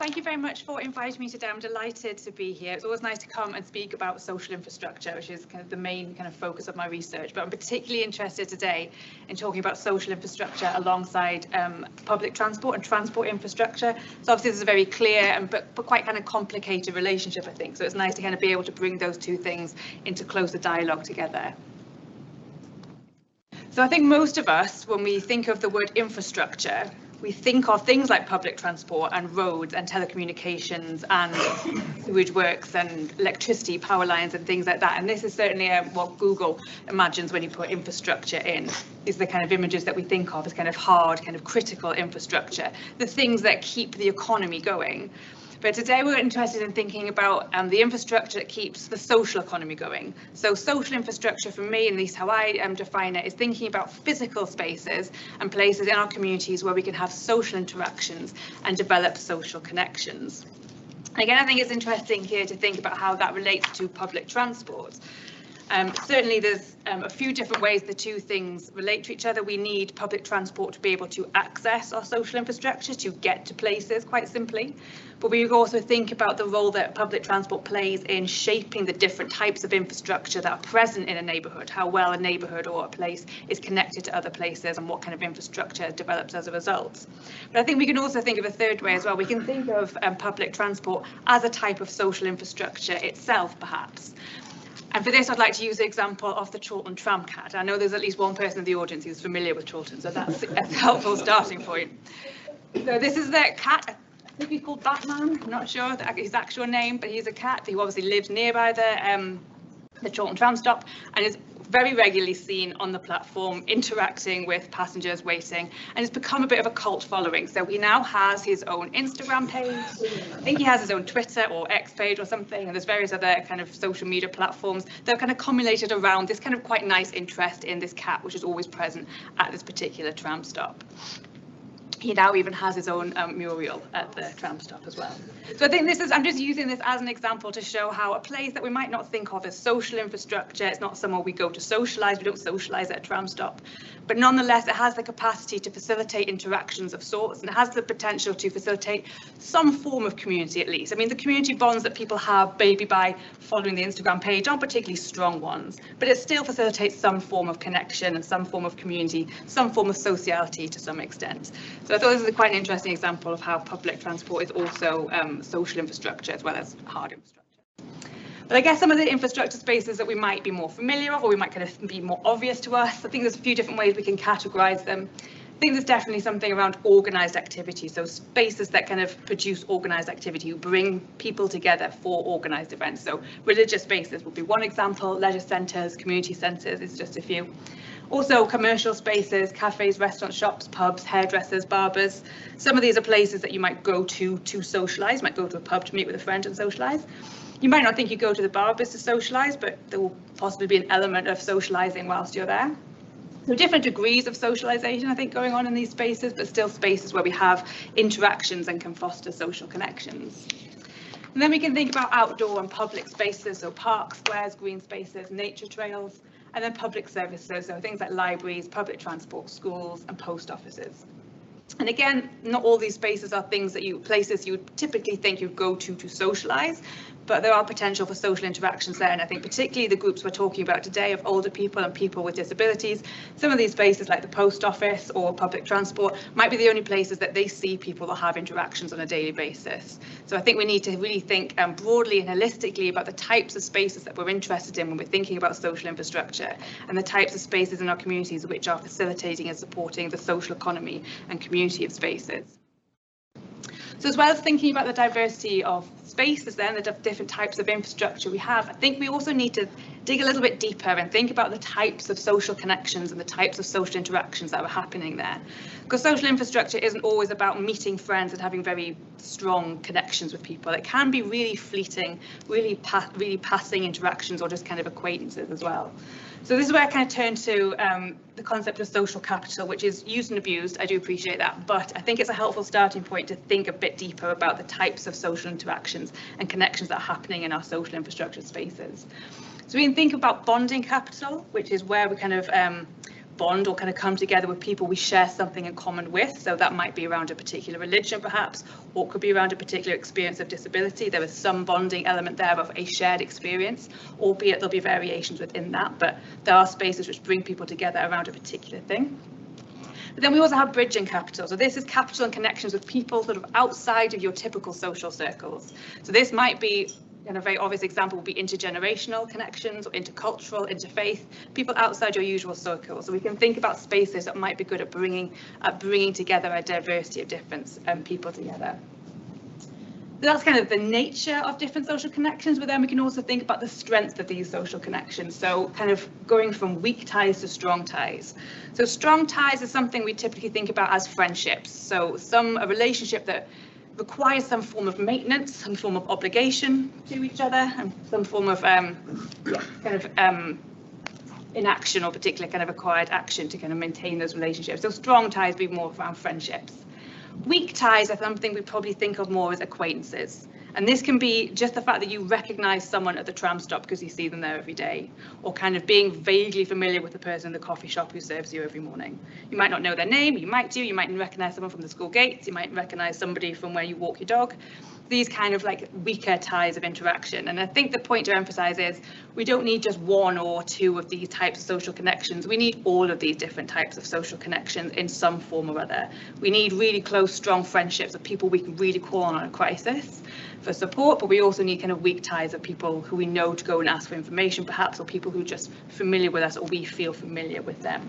thank you very much for inviting me today. I'm delighted to be here. It's always nice to come and speak about social infrastructure, which is kind of the main kind of focus of my research. But I'm particularly interested today in talking about social infrastructure alongside public transport and transport infrastructure. So obviously this is a very clear and but quite kind of complicated relationship, I think. So it's nice to kind of be able to bring those two things into closer dialogue together. So I think most of us, when we think of the word infrastructure, we think of things like public transport and roads and telecommunications and sewage works and electricity power lines and things like that. And this is certainly what Google imagines when you put infrastructure in. These are the kind of images that we think of as kind of hard, kind of critical infrastructure, the things that keep the economy going. But today we're interested in thinking about the infrastructure that keeps the social economy going. So social infrastructure for me, and at least how I define it, is thinking about physical spaces and places in our communities where we can have social interactions and develop social connections. And again, I think it's interesting here to think about how that relates to public transport. Certainly there's a few different ways the two things relate to each other. We need public transport to be able to access our social infrastructure, to get to places quite simply. But we also think about the role that public transport plays in shaping the different types of infrastructure that are present in a neighbourhood, how well a neighbourhood or a place is connected to other places and what kind of infrastructure develops as a result. But I think we can also think of a third way as well. We can think of public transport as a type of social infrastructure itself, perhaps. And for this, I'd like to use the example of the Chorlton tram cat. I know there's at least one person in the audience who's familiar with Chorlton, so that's a helpful starting point. So this is the cat. I think he's called Batman. I'm not sure his actual name, but he's a cat who obviously lives nearby the Chorlton tram stop and is very regularly seen on the platform interacting with passengers waiting, and it's become a bit of a cult following. So he now has his own Instagram page. I think he has his own Twitter or X page or something, and there's various other kind of social media platforms that are kind of accumulated around this kind of quite nice interest in this cat, which is always present at this particular tram stop. He now even has his own mural at the tram stop as well. So I think I'm just using this as an example to show how a place that we might not think of as social infrastructure, it's not somewhere we go to socialise, we don't socialise at a tram stop, but nonetheless it has the capacity to facilitate interactions of sorts, and it has the potential to facilitate some form of community at least. I mean, the community bonds that people have maybe by following the Instagram page aren't particularly strong ones, but it still facilitates some form of connection and some form of community, some form of sociality to some extent. So I thought this is quite an interesting example of how public transport is also social infrastructure as well as hard infrastructure. But I guess some of the infrastructure spaces that we might be more familiar of, or we might kind of be more obvious to us, I think there's a few different ways we can categorise them. I think there's definitely something around organised activity, so spaces that kind of produce organised activity, who bring people together for organised events. So religious spaces would be one example, leisure centres, community centres is just a few. Also commercial spaces, cafes, restaurants, shops, pubs, hairdressers, barbers. Some of these are places that you might go to socialise, might go to a pub to meet with a friend and socialise. You might not think you go to the barbers to socialise, but there will possibly be an element of socialising whilst you're there. So different degrees of socialisation, I think, going on in these spaces, but still spaces where we have interactions and can foster social connections. And then we can think about outdoor and public spaces, so parks, squares, green spaces, nature trails, and then public services, so things like libraries, public transport, schools, and post offices. And again, not all these spaces are things that places you would typically think you'd go to socialise, but there are potential for social interactions there. And I think particularly the groups we're talking about today of older people and people with disabilities, some of these spaces like the post office or public transport might be the only places that they see people that have interactions on a daily basis. So I think we need to really think broadly and holistically about the types of spaces that we're interested in when we're thinking about social infrastructure, and the types of spaces in our communities which are facilitating and supporting the social economy and community of spaces. So as well as thinking about the diversity of spaces then, the different types of infrastructure we have, I think we also need to dig a little bit deeper and think about the types of social connections and the types of social interactions that are happening there. Because social infrastructure isn't always about meeting friends and having very strong connections with people. It can be really fleeting, really passing interactions or just kind of acquaintances as well. So this is where I kind of turn to the concept of social capital, which is used and abused. I do appreciate that, but I think it's a helpful starting point to think a bit deeper about the types of social interactions and connections that are happening in our social infrastructure spaces. So we can think about bonding capital, which is where we kind of bond or kind of come together with people we share something in common with. So that might be around a particular religion perhaps, or it could be around a particular experience of disability. There is some bonding element there of a shared experience, albeit there'll be variations within that, but there are spaces which bring people together around a particular thing. But then we also have bridging capital. So this is capital and connections with people sort of outside of your typical social circles. So this might be, and a very obvious example would be intergenerational connections or intercultural, interfaith, people outside your usual circles. So we can think about spaces that might be good at bringing together a diversity of different people together. So that's kind of the nature of different social connections, but then we can also think about the strength of these social connections. So kind of going from weak ties to strong ties. So strong ties is something we typically think about as friendships. So a relationship that requires some form of maintenance, some form of obligation to each other, and some form of inaction or particular kind of acquired action to kind of maintain those relationships. So strong ties be more around friendships. Weak ties are something we probably think of more as acquaintances. And this can be just the fact that you recognise someone at the tram stop because you see them there every day, or kind of being vaguely familiar with the person in the coffee shop who serves you every morning. You might not know their name, you might recognise someone from the school gates, you might recognise somebody from where you walk your dog. These kind of like weaker ties of interaction. And I think the point to emphasise is we don't need just one or two of these types of social connections. We need all of these different types of social connections in some form or other. We need really close, strong friendships of people we can really call on a crisis for support, but we also need kind of weak ties of people who we know to go and ask for information perhaps, or people who are just familiar with us or we feel familiar with them.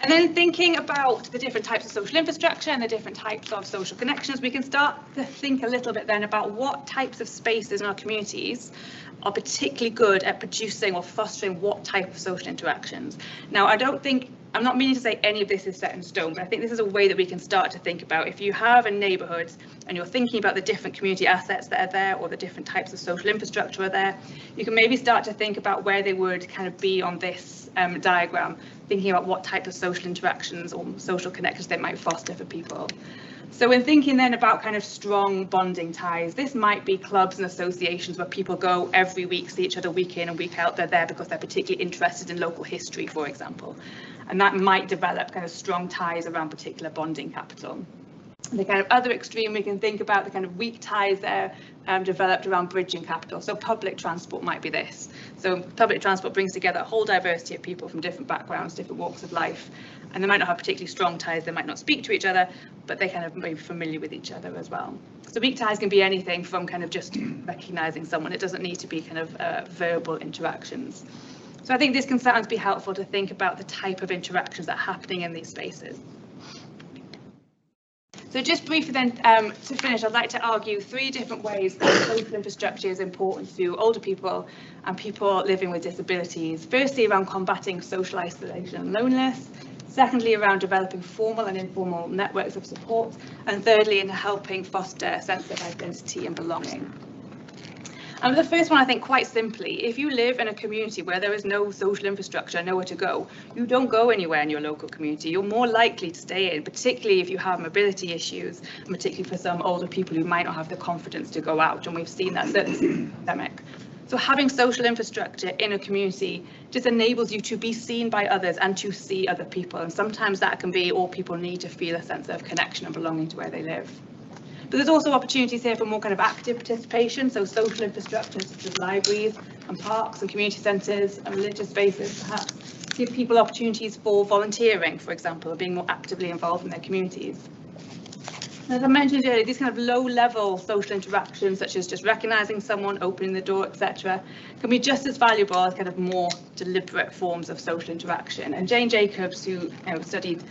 And then thinking about the different types of social infrastructure and the different types of social connections, we can start to think a little bit then about what types of spaces in our communities are particularly good at producing or fostering what type of social interactions. Now, I'm not meaning to say any of this is set in stone, but I think this is a way that we can start to think about if you have a neighbourhood and you're thinking about the different community assets that are there or the different types of social infrastructure are there, you can maybe start to think about where they would kind of be on this diagram, thinking about what type of social interactions or social connections they might foster for people. So when thinking then about kind of strong bonding ties, this might be clubs and associations where people go every week, see each other week in and week out. They're there because they're particularly interested in local history, for example. And that might develop kind of strong ties around particular bonding capital. The kind of other extreme, we can think about the kind of weak ties there developed around bridging capital. So public transport might be this. So public transport brings together a whole diversity of people from different backgrounds, different walks of life, and they might not have particularly strong ties, they might not speak to each other, but they kind of may be familiar with each other as well. So weak ties can be anything from kind of just recognising someone. It doesn't need to be kind of verbal interactions. So I think this can sometimes be helpful to think about the type of interactions that are happening in these spaces. So just briefly then, to finish, I'd like to argue three different ways that social infrastructure is important to older people and people living with disabilities. Firstly, around combating social isolation and loneliness. Secondly, around developing formal and informal networks of support. And thirdly, in helping foster a sense of identity and belonging. And the first one, I think quite simply, if you live in a community where there is no social infrastructure, nowhere to go, you don't go anywhere in your local community. You're more likely to stay in, particularly if you have mobility issues, and particularly for some older people who might not have the confidence to go out. And we've seen that certainly since the pandemic. So having social infrastructure in a community just enables you to be seen by others and to see other people. And sometimes that can be all people need to feel a sense of connection and belonging to where they live. But there's also opportunities here for more kind of active participation, so social infrastructure such as libraries and parks and community centres and religious spaces perhaps give people opportunities for volunteering, for example, or being more actively involved in their communities. As I mentioned earlier, these kind of low-level social interactions, such as just recognising someone, opening the door, etc., can be just as valuable as kind of more deliberate forms of social interaction. And Jane Jacobs, who studied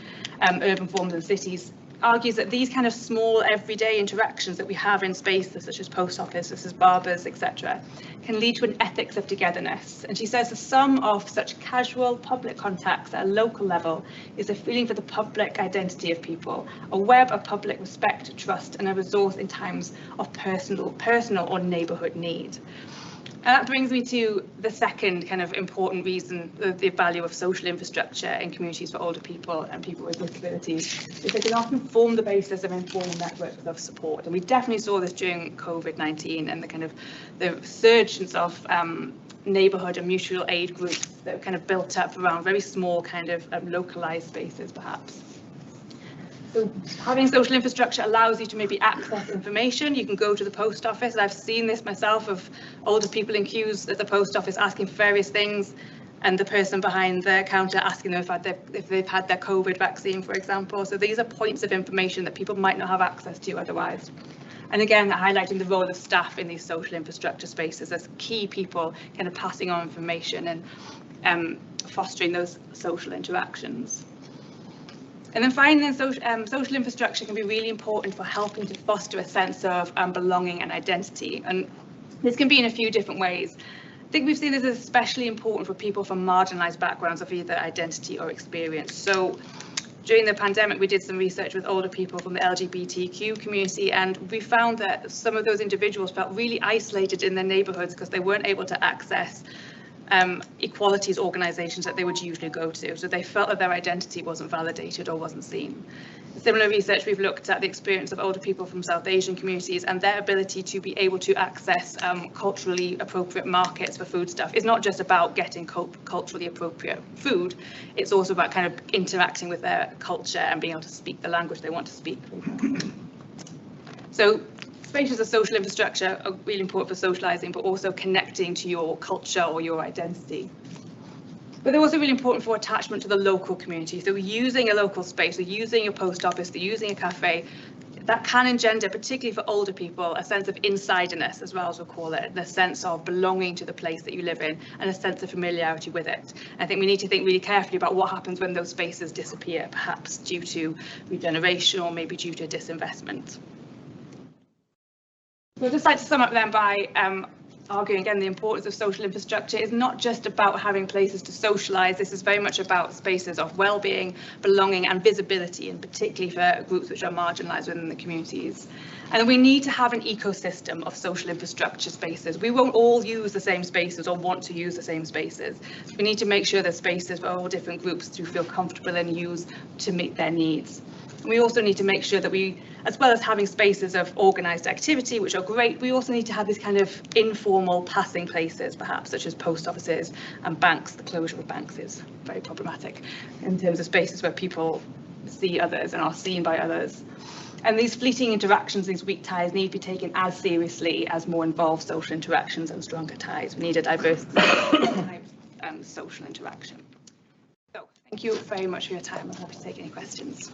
urban forms and cities, argues that these kind of small everyday interactions that we have in spaces such as post offices, such as barbers, etc., can lead to an ethics of togetherness. And she says the sum of such casual public contacts at a local level is a feeling for the public identity of people, a web of public respect, trust, and a resource in times of personal or neighbourhood need. And that brings me to the second kind of important reason, the value of social infrastructure in communities for older people and people with disabilities, is they can often form the basis of informal networks of support. And we definitely saw this during COVID-19 and the kind of the resurgence of neighbourhood and mutual aid groups that are kind of built up around very small kind of localized spaces perhaps. So having social infrastructure allows you to maybe access information. You can go to the post office. I've seen this myself of older people in queues at the post office asking for various things, and the person behind the counter asking them if they've had their COVID vaccine, for example. So these are points of information that people might not have access to otherwise. And again, highlighting the role of staff in these social infrastructure spaces as key people kind of passing on information and fostering those social interactions. And then finally, social infrastructure can be really important for helping to foster a sense of belonging and identity. And this can be in a few different ways. I think we've seen this as especially important for people from marginalised backgrounds of either identity or experience. So during the pandemic, we did some research with older people from the LGBTQ community, and we found that some of those individuals felt really isolated in their neighbourhoods because they weren't able to access equalities organisations that they would usually go to. So they felt that their identity wasn't validated or wasn't seen. Similar research, we've looked at the experience of older people from South Asian communities, and their ability to be able to access culturally appropriate markets for foodstuff is not just about getting culturally appropriate food, it's also about kind of interacting with their culture and being able to speak the language they want to speak. So spaces of social infrastructure are really important for socialising, but also connecting to your culture or your identity. But they're also really important for attachment to the local community. So using a local space, or using a post office, or using a cafe, that can engender, particularly for older people, a sense of insiderness, as well as we'll call it, the sense of belonging to the place that you live in and a sense of familiarity with it. I think we need to think really carefully about what happens when those spaces disappear, perhaps due to regeneration or maybe due to disinvestment. So I'd just like to sum up then by arguing again the importance of social infrastructure is not just about having places to socialise. This is very much about spaces of well-being, belonging and visibility, and particularly for groups which are marginalised within the communities. And we need to have an ecosystem of social infrastructure spaces. We won't all use the same spaces or want to use the same spaces. We need to make sure that spaces for all different groups to feel comfortable and use to meet their needs. We also need to make sure that we, as well as having spaces of organised activity, which are great, we also need to have these kind of informal passing places, perhaps, such as post offices and banks. The closure of banks is very problematic in terms of spaces where people see others and are seen by others. And these fleeting interactions, these weak ties, need to be taken as seriously as more involved social interactions and stronger ties. We need a diverse social interaction. So thank you very much for your time. I'm happy to take any questions.